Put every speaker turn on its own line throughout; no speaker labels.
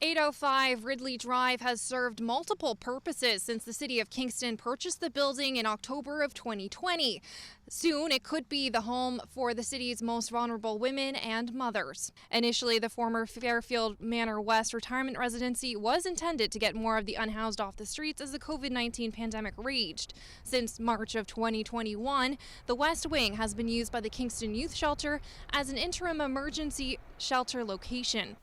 805 Ridley Drive has served multiple purposes since the city of Kingston purchased the building in October of 2020. Soon, it could be the home for the city's most vulnerable women and mothers. Initially, the former Fairfield Manor West retirement residency was intended to get more of the unhoused off the streets as the COVID-19 pandemic raged. Since March of 2021, the West Wing has been used by the Kingston Youth Shelter as an interim emergency shelter location.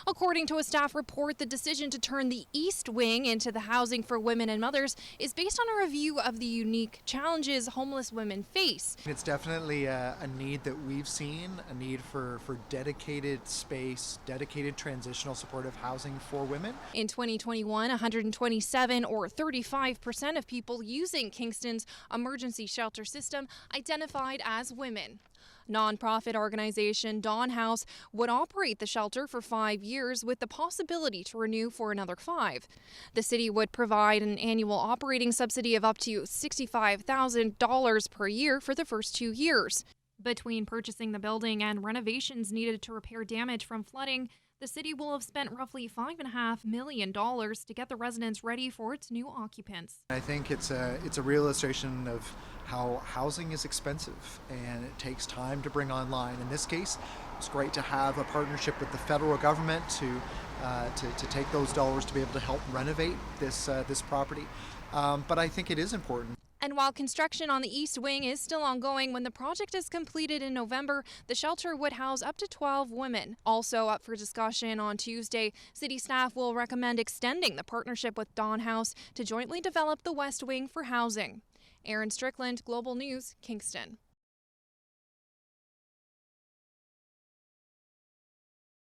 According to a staff report, the decision to turn the East Wing into the housing for women and mothers is based on a review of the unique challenges homeless women face.
It's definitely a need that we've seen, a need for dedicated space, dedicated transitional supportive housing for women.
In 2021, 127 or 35% of people using Kingston's emergency shelter system identified as women. Nonprofit organization Dawn House would operate the shelter for 5 years with the possibility to renew for another 5. The city would provide an annual operating subsidy of up to $65,000 per year for the first 2 years. Between purchasing the building and renovations needed to repair damage from flooding, the city will have spent roughly $5.5 million to get the residents ready for its new occupants.
I think it's a real illustration of how housing is expensive and it takes time to bring online. In this case, it's great to have a partnership with the federal government to take those dollars to be able to help renovate this property. But I think it is important.
And while construction on the East Wing is still ongoing, when the project is completed in November, the shelter would house up to 12 women. Also up for discussion on Tuesday, city staff will recommend extending the partnership with Dawn House to jointly develop the West Wing for housing. Erin Strickland, Global News, Kingston.